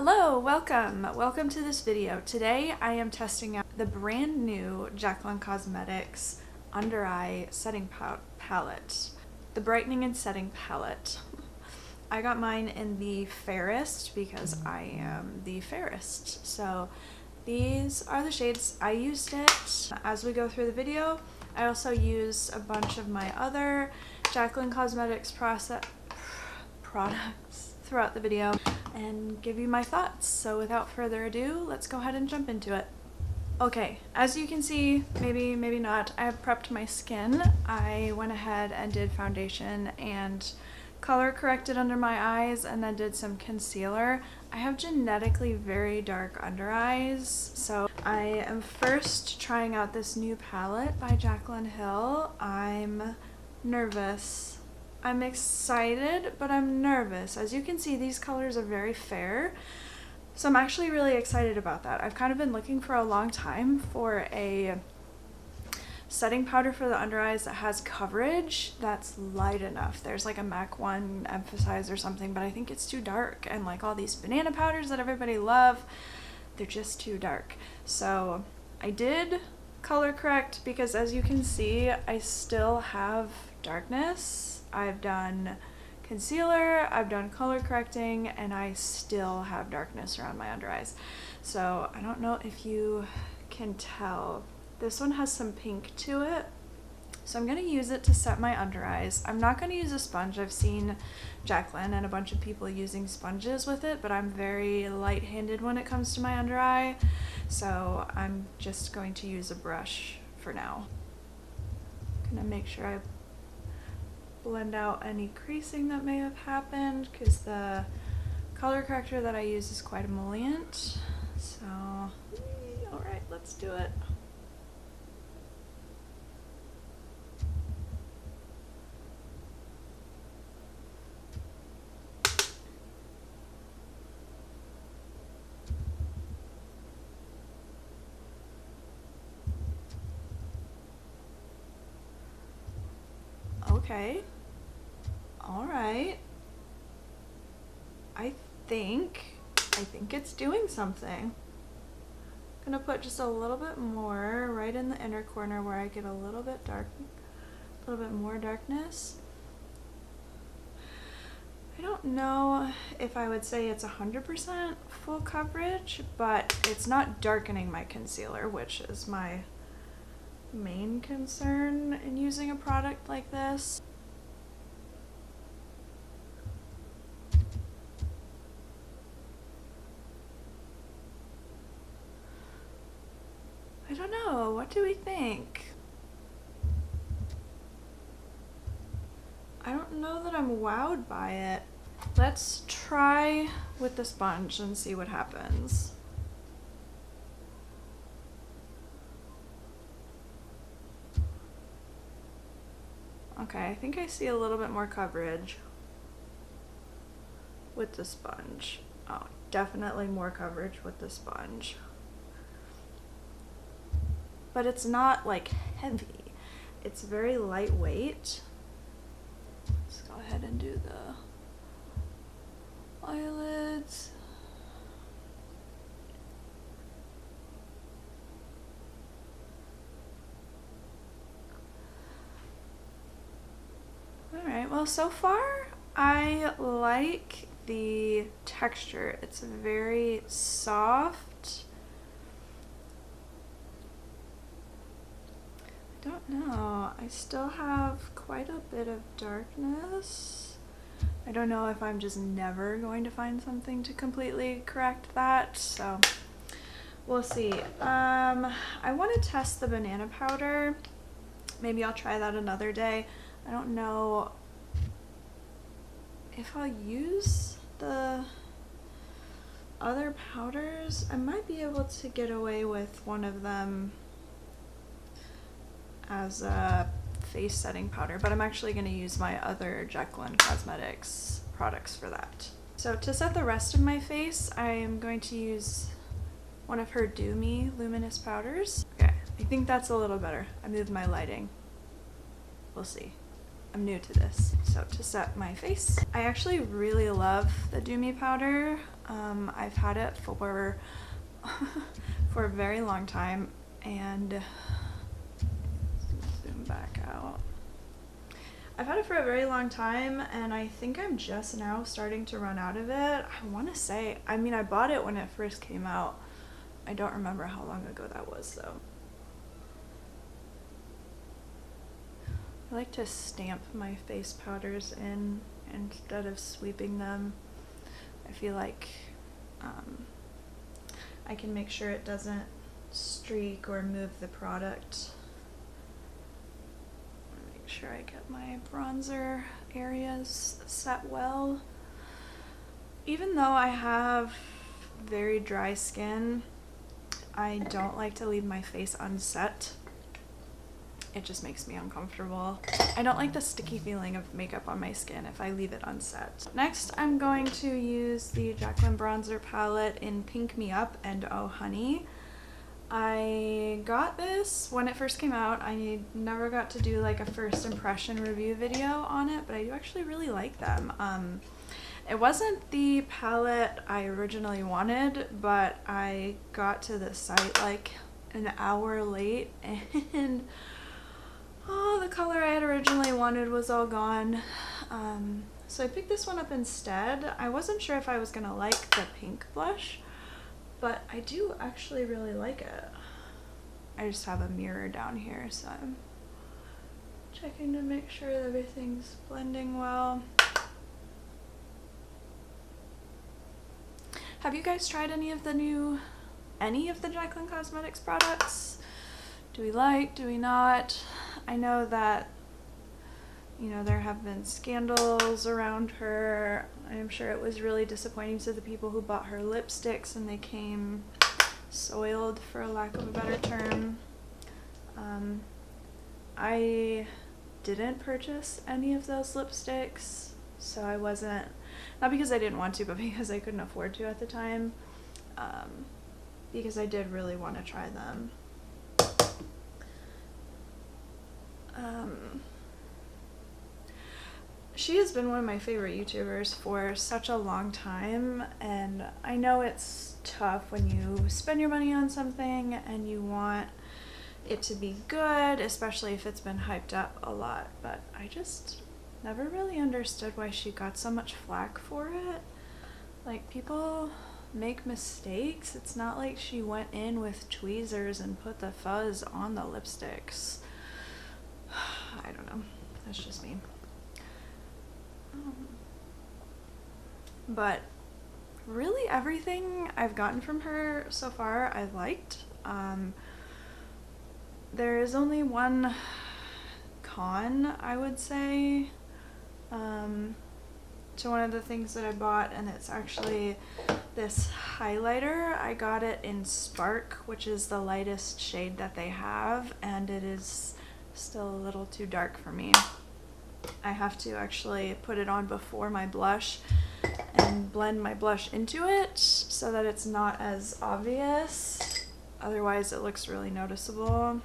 Hello, welcome to this video. Today I am testing out the brand new Jaclyn Cosmetics under eye setting palette, the brightening and setting palette. I got mine in the fairest because I am the fairest. So these are the shades. I used it as we go through the video. I also use a bunch of my other Jaclyn Cosmetics products throughout the video and give you my thoughts. So without further ado, let's go ahead and jump into it. Okay, as you can see, maybe not, I have prepped my skin. I went ahead and did foundation and color corrected under my eyes and then did some concealer. I have genetically very dark under eyes, so I am first trying out this new palette by Jaclyn Hill. I'm nervous. I'm excited, but I'm nervous. As you can see, these colors are very fair, so I'm actually really excited about that. I've kind of been looking for a long time for a setting powder for the under eyes that has coverage that's light enough. There's like a MAC 1 Emphasize or something, but I think it's too dark, and like all these banana powders that everybody love, they're just too dark. So I did color correct because, as you can see, I still have darkness. I've done concealer, I've done color correcting, and I still have darkness around my under eyes. So I don't know if you can tell. This one has some pink to it. So I'm going to use it to set my under eyes. I'm not going to use a sponge. I've seen Jaclyn and a bunch of people using sponges with it, but I'm very light-handed when it comes to my under eye. So I'm just going to use a brush for now. I'm going to make sure I blend out any creasing that may have happened because the color corrector that I use is quite emollient. So, alright, let's do it. Okay. All right. I think it's doing something. I'm gonna put just a little bit more right in the inner corner where I get a little bit more darkness. I don't know if I would say it's 100% full coverage, but it's not darkening my concealer, which is my main concern in using a product like this. I don't know, what do we think? I don't know that I'm wowed by it. Let's try with the sponge and see what happens. Okay, I think I see a little bit more coverage with the sponge. Oh, definitely more coverage with the sponge. But it's not like heavy. It's very lightweight. Let's go ahead and do the eyelids. Alright, well, so far I like the texture. It's very soft. I don't know. I still have quite a bit of darkness. I don't know if I'm just never going to find something to completely correct that, so we'll see. I want to test the banana powder. Maybe I'll try that another day. I don't know if I'll use the other powders. I might be able to get away with one of them as a face setting powder, but I'm actually going to use my other Jaclyn Cosmetics products for that. So to set the rest of my face, I am going to use one of her Do Me luminous powders. Okay, I think that's a little better. I moved my lighting. We'll see. I'm new to this. So to set my face, I actually really love the Do Me powder. I've had it for for a very long time, and zoom back out. I've had it for a very long time, and I think I'm just now starting to run out of it. I want to say, I mean, I bought it when it first came out. I don't remember how long ago that was though. I like to stamp my face powders in instead of sweeping them. I feel like I can make sure it doesn't streak or move the product. Make sure I get my bronzer areas set well. Even though I have very dry skin, I don't like to leave my face unset. It just makes me uncomfortable. I don't like the sticky feeling of makeup on my skin if I leave it unset. Next, I'm going to use the Jaclyn bronzer palette in Pink Me Up and Oh Honey. I got this when it first came out. I never got to do like a first impression review video on it, but I do actually really like them. It wasn't the palette I originally wanted, but I got to the site like an hour late, and oh, the color I had originally wanted was all gone. So I picked this one up instead. I wasn't sure if I was gonna like the pink blush, but I do actually really like it. I just have a mirror down here, so I'm checking to make sure that everything's blending well. Have you guys tried any of the Jaclyn Cosmetics products? Do we like, do we not? I know that, you know, there have been scandals around her. I'm sure it was really disappointing to the people who bought her lipsticks and they came soiled, for lack of a better term. I didn't purchase any of those lipsticks, so I wasn't, not because I didn't want to, but because I couldn't afford to at the time, because I did really want to try them. She has been one of my favorite YouTubers for such a long time, and I know it's tough when you spend your money on something and you want it to be good, especially if it's been hyped up a lot, but I just never really understood why she got so much flack for it. Like, people make mistakes. It's not like she went in with tweezers and put the fuzz on the lipsticks. I don't know. That's just me. But really everything I've gotten from her so far I've liked. There is only one con, I would say, to one of the things that I bought, and it's actually this highlighter. I got it in Spark, which is the lightest shade that they have, and it is still a little too dark for me. I have to actually put it on before my blush and blend my blush into it so that it's not as obvious. Otherwise it looks really noticeable.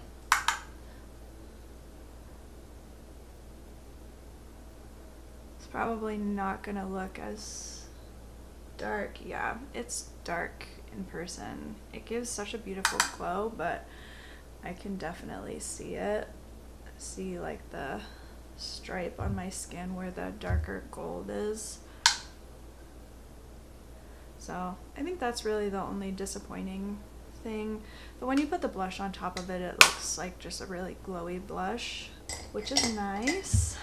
It's probably not gonna look as dark. Yeah, it's dark in person. It gives such a beautiful glow, but I can definitely see it. See like the stripe on my skin where the darker gold is. So I think that's really the only disappointing thing. But when you put the blush on top of it, it looks like just a really glowy blush, which is nice.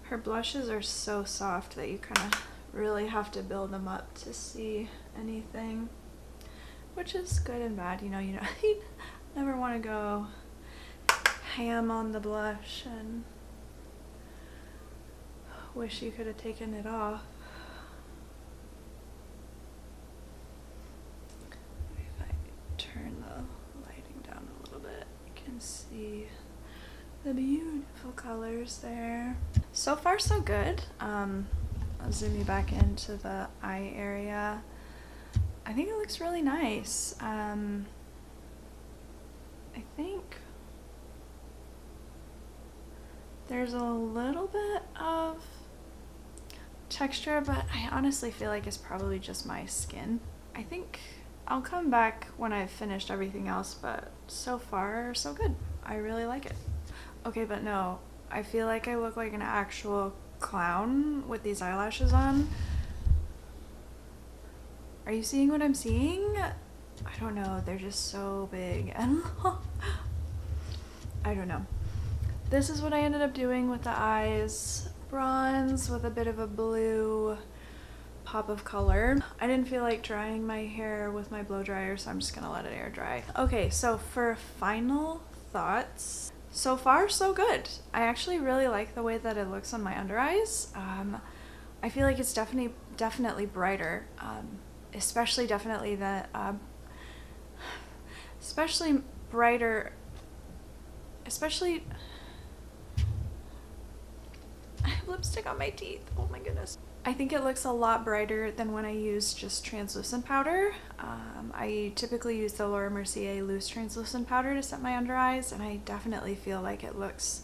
Her blushes are so soft that you kind of really have to build them up to see anything, which is good and bad. You never want to go ham on the blush and wish you could have taken it off. If I turn the light colors there. So far so good. I'll zoom you back into the eye area. I think it looks really nice. I think there's a little bit of texture, but I honestly feel like it's probably just my skin. I think I'll come back when I've finished everything else, but so far so good. I really like it. Okay, but no, I feel like I look like an actual clown with these eyelashes on. Are you seeing what I'm seeing? I don't know, they're just so big and I don't know. This is what I ended up doing with the eyes. Bronze with a bit of a blue pop of color. I didn't feel like drying my hair with my blow dryer, so I'm just gonna let it air dry. Okay, so for final thoughts, so far so good. I actually really like the way that it looks on my under eyes. I feel like it's definitely brighter, especially brighter, especially I have lipstick on my teeth. Oh my goodness. I think it looks a lot brighter than when I use just translucent powder. I typically use the Laura Mercier loose translucent powder to set my under eyes, and I definitely feel like it looks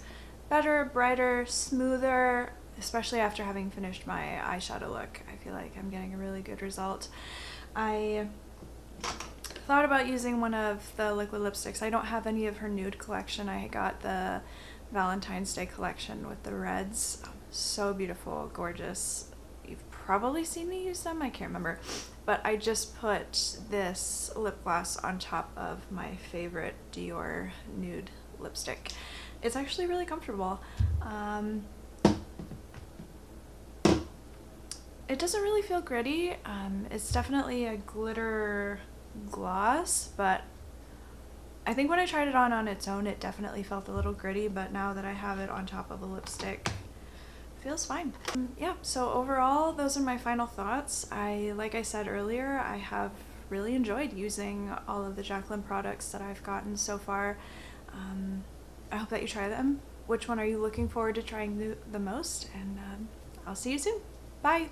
better, brighter, smoother, especially after having finished my eyeshadow look. I feel like I'm getting a really good result. I thought about using one of the liquid lipsticks. I don't have any of her nude collection. I got the Valentine's Day collection with the reds. So beautiful, gorgeous. You've probably seen me use them, I can't remember. But I just put this lip gloss on top of my favorite Dior nude lipstick. It's actually really comfortable. It doesn't really feel gritty. It's definitely a glitter gloss, but I think when I tried it on its own, it definitely felt a little gritty, but now that I have it on top of a lipstick, it feels fine. Yeah, so overall, those are my final thoughts. Like I said earlier, I have really enjoyed using all of the Jaclyn products that I've gotten so far. I hope that you try them. Which one are you looking forward to trying the most? And I'll see you soon. Bye!